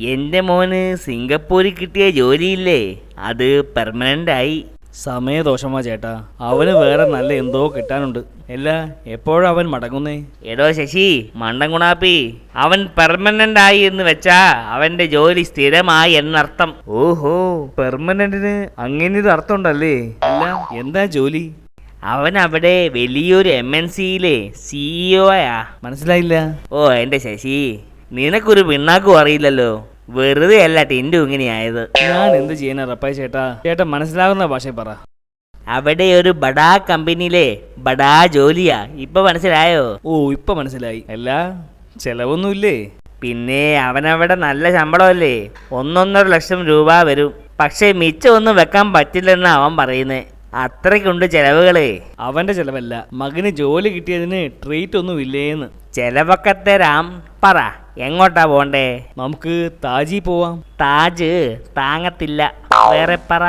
എൻ്റെ മോന് സിംഗപ്പൂരിൽ കിട്ടിയ ജോലിയില്ലേ, അത് പെർമനന്റ് ആയി. സമയദോഷമാ ചേട്ടാ, അവന് വേറെ നല്ല എന്തോ കിട്ടാനുണ്ട്. അല്ല, എപ്പോഴാ അവൻ മടങ്ങുന്നേ? എടോ ശശി മണ്ടൻ ഗുണാപ്പി, അവൻ പെർമനന്റ് ആയി എന്ന് വെച്ചാ അവന്റെ ജോലി സ്ഥിരമായി എന്നർത്ഥം. ഓഹോ, പെർമനന്റിന് അങ്ങനെ ഒരു അർത്ഥം ഉണ്ടല്ലേ? അല്ല, എന്താ ജോലി? അവൻ അവിടെ വലിയൊരു MNCയിലെ CEO യാ. മനസ്സിലായില്ല. ഓ എന്റെ ശശി, നിനക്കൊരു പിണ്ണാക്കും അറിയില്ലല്ലോ. വെറുതെ അല്ല ടിൻഡു ഇങ്ങനെയായത്. ഞാൻ എന്ത് ചെയ്യാനാ റപ്പായി ചേട്ടാ? ചേട്ടാ മനസ്സിലാകുന്ന ഭാഷ പറ. അവിടെ ഒരു ബഡാ കമ്പനിയിലെ ബഡാ ജോലിയാ. ഇപ്പൊ മനസ്സിലായോ? ഓ, ഇപ്പൊ മനസ്സിലായി. അല്ല, ചെലവൊന്നുമില്ലേ? പിന്നെ അവനവിടെ നല്ല ശമ്പളമല്ലേ, 1.5 ലക്ഷം രൂപ വരും. പക്ഷെ മിച്ചം ഒന്നും വെക്കാൻ പറ്റില്ലെന്ന് അവൻ പറയുന്നേ. അത്രയ്ക്കുണ്ട് ചെലവുകളെ. അവന്റെ ചെലവല്ല, മകന് ജോലി കിട്ടിയതിന് ട്രീറ്റ് ഒന്നും ഇല്ലേന്ന്. ചെലവൊക്കെ തരാം. പറ, എങ്ങോട്ടാ പോണ്ടേ? നമുക്ക് താജി പോവാം. താജ് താങ്ങത്തില്ല, വേറെ പറ.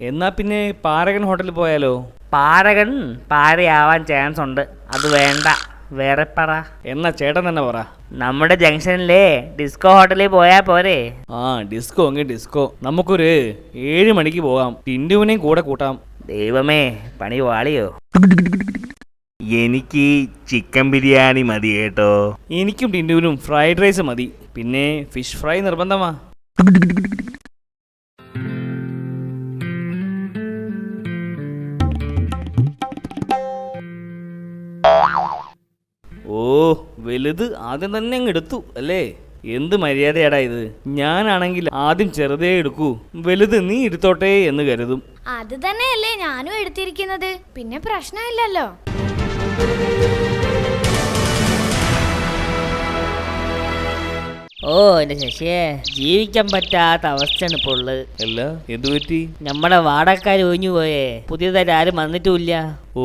എന്നാ പിന്നെ പാരഗൺ ഹോട്ടലിൽ പോയാലോ? പാരഗൺ പാരയാവാൻ ചാൻസ് ഉണ്ട്, അത് വേണ്ട, വേറെ പറ. എന്നാ ചേട്ടൻ തന്നെ പറ. നമ്മുടെ ജംഗ്ഷനിലെ ഡിസ്കോ ഹോട്ടലിൽ പോയാ പോരെ? ആ, ഡിസ്കോ എങ്കിൽ ഡിസ്കോ. നമുക്കൊരു 7 മണിക്ക് പോകാം. ടിൻഡുവിനെയും കൂടെ കൂട്ടാം. ദൈവമേ, പണി വാളിയോ? എനിക്ക് ചിക്കൻ ബിരിയാണി മതി കേട്ടോ. എനിക്കും ടിൻഡുവിനും ഫ്രൈഡ് റൈസ് മതി. പിന്നെ ഫിഷ് ഫ്രൈ നിർബന്ധമാ. ഓ, വലുത് ആദ്യം തന്നെ അങ്ങ് എടുത്തു അല്ലേ? എന്ത് മര്യാദയാടാ ഇത്? ഞാനാണെങ്കിൽ ആദ്യം ചെറുതേ എടുക്കൂ, വലുത് നീ എടുത്തോട്ടെ എന്ന് കരുതും. അത് തന്നെയല്ലേ ഞാനും എടുത്തിരിക്കുന്നത്, പിന്നെ പ്രശ്നമില്ലല്ലോ. ഓ എന്റെ ശശിയെ, ജീവിക്കാൻ പറ്റാത്ത അവസ്ഥയാണ് ഇപ്പോൾ ഉള്ളത്. അല്ല, എന്തു പറ്റി? നമ്മുടെ വാടകക്കാർ ഒഴിഞ്ഞു പോയേ, പുതിയതായിട്ട് ആരും വന്നിട്ടുമില്ല. ഓ,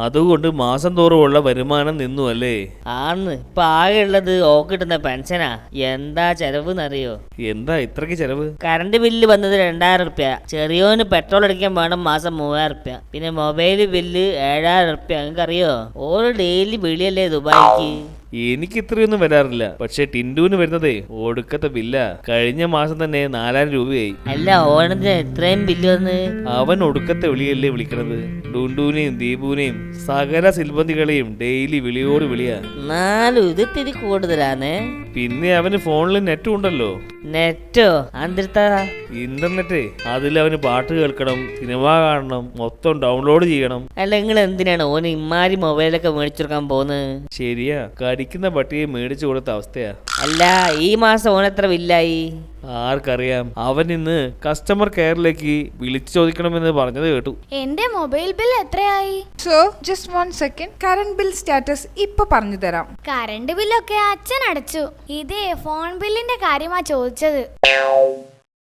അതുകൊണ്ട് മാസം തോറുമുള്ള വരുമാനം നിന്നു അല്ലേ? ആന്ന്, ഇപ്പൊ ആകെ ഉള്ളത് ഓക്കിട്ടുന്ന പെൻഷനാ. എന്താ ചെലവെന്നറിയോ? എന്താ ഇത്രക്ക് ചെലവ്? കറണ്ട് ബില്ല് വന്നത് 2000 റുപ്യ, ചെറിയോന് പെട്രോൾ അടിക്കാൻ വേണം മാസം 3000 റുപ്യ, പിന്നെ മൊബൈൽ ബില്ല് 7000 റുപ്യ. നിങ്ങൾക്കറിയോ, ഓരോ ഡെയിലി വിളിയല്ലേ ദുബായിക്ക്. എനിക്ക് ഇത്രയൊന്നും വരാറില്ല, പക്ഷെ ടിൻഡുവിന് വരുന്നതേ ഒടുക്കത്തെ ബില്ല. കഴിഞ്ഞ മാസം തന്നെ 4000 രൂപയായി. അല്ല, ഓണത്തിന് എത്രയും ബില്ല് വന്ന്? അവൻ ഒടുക്കത്തെ വിളിയല്ലേ വിളിക്കണത്. ഡുണ്ടുവിനെയും ദീപുവിനെയും സകല സിൽബന്തികളെയും ഡെയിലി വിളിയോട് വിളിയാ. എന്നാലും ഇത് തിരി കൂടുതലാന്ന്. പിന്നെ അവന് ഫോണിൽ നെറ്റും ഉണ്ടല്ലോ. നെറ്റോ? അന്തിരുത്താ ഇന്റർനെറ്റ്. അതിൽ അവന് പാട്ട് കേൾക്കണം, സിനിമ കാണണം, മൊത്തം ഡൗൺലോഡ് ചെയ്യണം. അല്ല, നിങ്ങൾ എന്തിനാണ് ഓന് ഇമാരി മൊബൈലൊക്കെ മേടിച്ചെടുക്കാൻ പോകുന്നത്? ശരിയാ, കടിക്കുന്ന പട്ടിയെ മേടിച്ചു കൊടുത്ത അവസ്ഥയാ. അല്ല, ഈ മാസം ഓൻ എത്ര ബില്ലായി? ആർക്കറിയാം. അവൻ ഇന്ന് കസ്റ്റമർ കെയറിലേക്ക് വിളിച്ചു ചോദിക്കണമെന്ന് പറഞ്ഞത് കേട്ടു. എന്റെ മൊബൈൽ ബിൽ എത്രയായി? Just 1 second. Current bill status ഇപ്പൊ പറഞ്ഞു തരാം. കറണ്ട് ബില്ലൊക്കെ അച്ഛൻ അടച്ചു. ഇതേ ഫോൺ ബില്ലിന്റെ കാര്യമാ ചോദിച്ചത്.